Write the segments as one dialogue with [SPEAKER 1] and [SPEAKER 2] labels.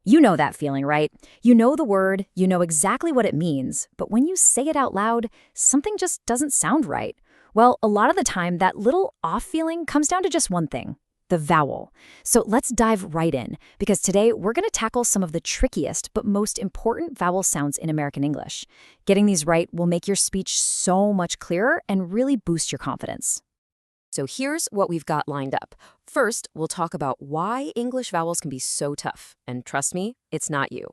[SPEAKER 1] You know that feeling, right? You know the word, you know exactly what it means, but when you say it out loud, something just doesn't sound right. Well, a lot of the time, that little off feeling comes down to just one thing: the vowel. So let's dive right in, because today we're going to tackle some of the trickiest but most important vowel sounds in American English. Getting these right will make your speech so much clearer and really boost your confidence.
[SPEAKER 2] So here's what we've got lined up. First, we'll talk about why English vowels can be so tough. And trust me, it's not you.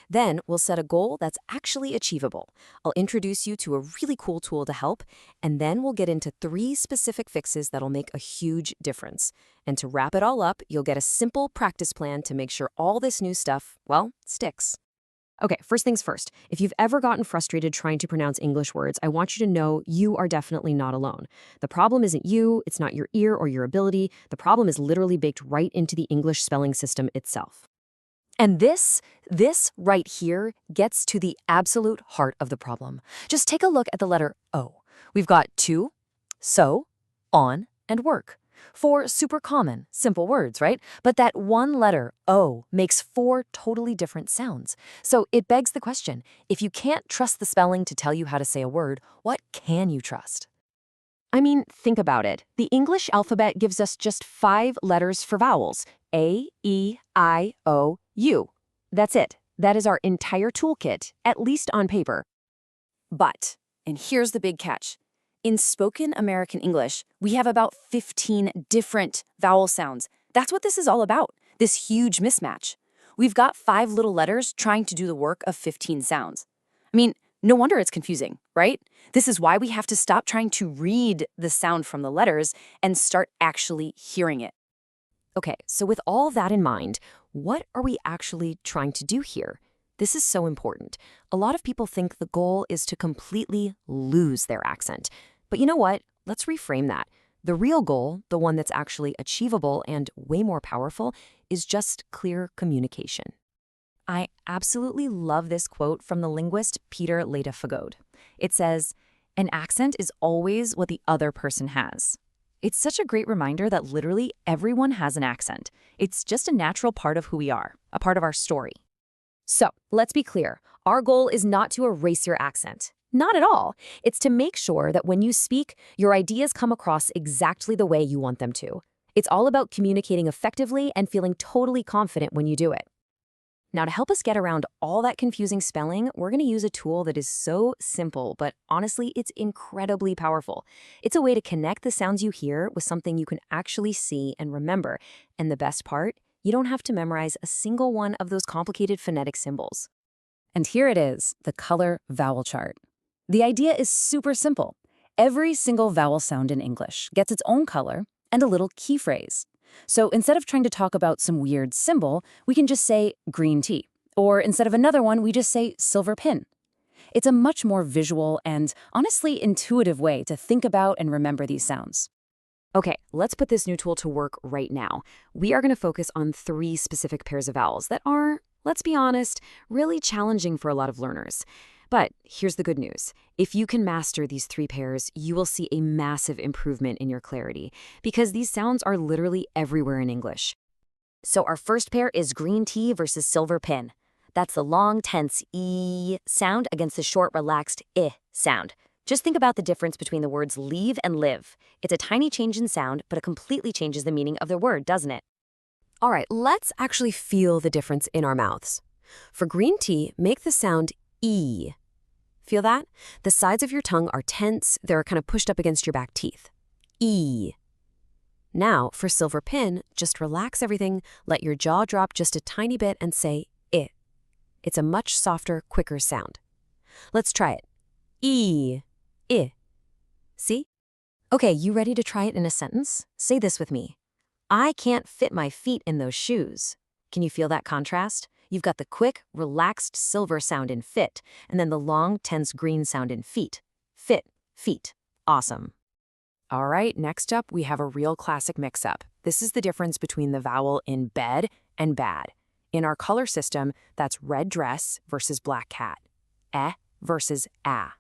[SPEAKER 2] Then we'll set a goal that's actually achievable. I'll introduce you to a really cool tool to help, and then we'll get into 3 specific fixes that'll make a huge difference. And to wrap it all up, you'll get a simple practice plan to make sure all this new stuff, well, sticks. Okay, first things first. If you've ever gotten frustrated trying to pronounce English words, I want you to know you are definitely not alone. The problem isn't you, it's not your ear or your ability. The problem is literally baked right into the English spelling system itself. And this right here gets to the absolute heart of the problem. Just take a look at the letter O. We've got to, so, on, and work. 4 super common, simple words, right? But that one letter, O, makes 4 totally different sounds. So it begs the question, if you can't trust the spelling to tell you how to say a word, what can you trust? I mean, think about it. The English alphabet gives us just 5 letters for vowels: A, E, I, O, U. That's it. That is our entire toolkit, at least on paper. But, and here's the big catch, in spoken American English, we have about 15 different vowel sounds. That's what this is all about, this huge mismatch. We've got 5 little letters trying to do the work of 15 sounds. I mean, no wonder it's confusing, right? This is why we have to stop trying to read the sound from the letters and start actually hearing it. Okay, so with all that in mind, what are we actually trying to do here? This is so important. A lot of people think the goal is to completely lose their accent. But you know what? Let's reframe that. The real goal, the one that's actually achievable and way more powerful, is just clear communication. I absolutely love this quote from the linguist Peter Leda-Fagode. It says, "An accent is always what the other person has." It's such a great reminder that literally everyone has an accent. It's just a natural part of who we are, a part of our story. So, let's be clear. Our goal is not to erase your accent. Not at all. It's to make sure that when you speak, your ideas come across exactly the way you want them to. It's all about communicating effectively and feeling totally confident when you do it. Now, to help us get around all that confusing spelling, we're going to use a tool that is so simple, but honestly, it's incredibly powerful. It's a way to connect the sounds you hear with something you can actually see and remember. And the best part, you don't have to memorize a single one of those complicated phonetic symbols. And here it is, the Color Vowel Chart. The idea is super simple. Every single vowel sound in English gets its own color and a little key phrase. So instead of trying to talk about some weird symbol, we can just say green tea. Or instead of another one, we just say silver pin. It's a much more visual and honestly intuitive way to think about and remember these sounds. Okay, let's put this new tool to work right now. We are going to focus on 3 specific pairs of vowels that are, let's be honest, really challenging for a lot of learners. But here's the good news. If you can master these 3 pairs, you will see a massive improvement in your clarity, because these sounds are literally everywhere in English. So our first pair is green tea versus silver pin. That's the long, tense E sound against the short, relaxed I sound. Just think about the difference between the words leave and live. It's a tiny change in sound, but it completely changes the meaning of the word, doesn't it? All right, let's actually feel the difference in our mouths. For green tea, make the sound E. Feel that? The sides of your tongue are tense, they're kind of pushed up against your back teeth. E. Now, for silver pin, just relax everything, let your jaw drop just a tiny bit and say I. It's a much softer, quicker sound. Let's try it. E. I. See? Okay, you ready to try it in a sentence? Say this with me. I can't fit my feet in those shoes. Can you feel that contrast? You've got the quick, relaxed silver sound in fit, and then the long, tense green sound in feet. Fit, feet. Awesome. All right, next up, we have a real classic mix-up. This is the difference between the vowel in bed and bad. In our color system, that's red dress versus black cat. Versus a.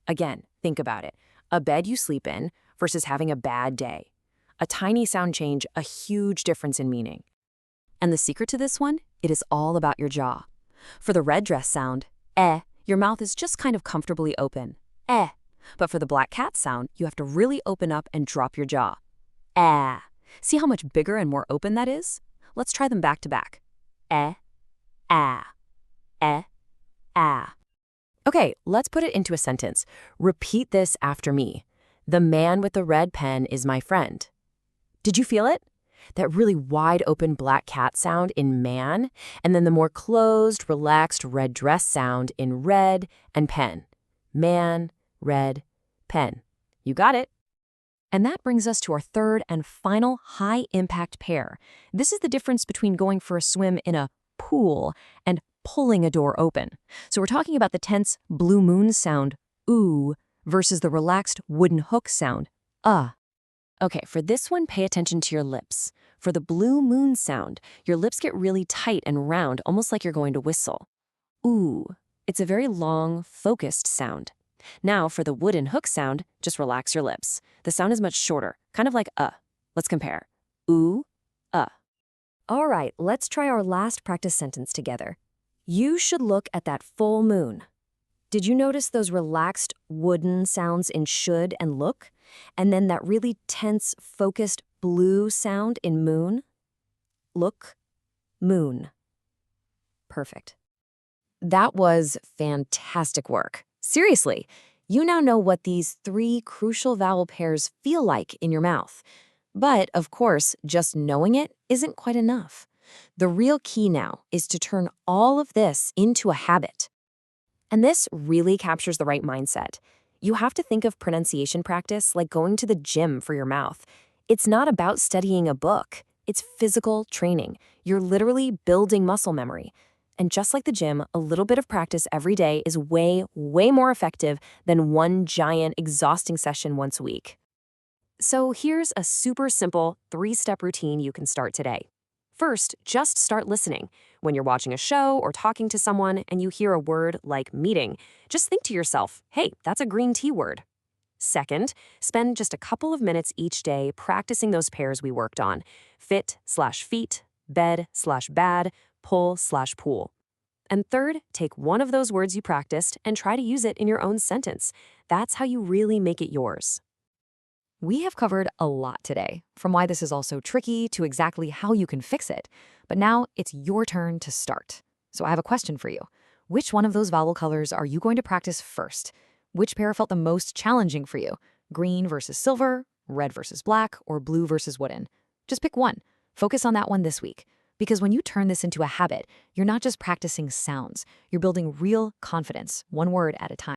[SPEAKER 2] Again, think about it. A bed you sleep in versus having a bad day. A tiny sound change, a huge difference in meaning. And the secret to this one? It is all about your jaw. For the red dress sound, your mouth is just kind of comfortably open. But for the black cat sound, you have to really open up and drop your jaw. See how much bigger and more open that is? Let's try them back to back. Okay, let's put it into a sentence. Repeat this after me. The man with the red pen is my friend. Did you feel it? That really wide open black cat sound in man, and then the more closed, relaxed red dress sound in red and pen. Man, red, pen. You got it. And that brings us to our third and final high-impact pair. This is the difference between going for a swim in a pool and pulling a door open. So we're talking about the tense blue moon sound, ooh, versus the relaxed wooden hook sound, Okay, for this one, pay attention to your lips. For the blue moon sound, your lips get really tight and round, almost like you're going to whistle. Ooh, it's a very long, focused sound. Now, for the wooden hook sound, just relax your lips. The sound is much shorter, kind of like Let's compare. Ooh,
[SPEAKER 1] All right, let's try our last practice sentence together. You should look at that full moon. Did you notice those relaxed wooden sounds in should and look? And then that really tense, focused blue sound in moon? Look, moon. Perfect.
[SPEAKER 2] That was fantastic work. Seriously, you now know what these 3 crucial vowel pairs feel like in your mouth. But, of course, just knowing it isn't quite enough. The real key now is to turn all of this into a habit. And this really captures the right mindset. You have to think of pronunciation practice like going to the gym for your mouth. It's not about studying a book. It's physical training. You're literally building muscle memory. And just like the gym, a little bit of practice every day is way, way more effective than one giant, exhausting session once a week. So here's a super simple 3-step routine you can start today. First, just start listening. When you're watching a show or talking to someone and you hear a word like meeting, just think to yourself, hey, that's a green tea word. Second, spend just a couple of minutes each day practicing those pairs we worked on. Fit/feet, bed/bad, pull/pool. And third, take one of those words you practiced and try to use it in your own sentence. That's how you really make it yours.
[SPEAKER 1] We have covered a lot today, from why this is all so tricky to exactly how you can fix it. But now it's your turn to start. So I have a question for you. Which one of those vowel colors are you going to practice first? Which pair felt the most challenging for you? Green versus silver, red versus black, or blue versus wooden? Just pick one. Focus on that one this week. Because when you turn this into a habit, you're not just practicing sounds. You're building real confidence, one word at a time.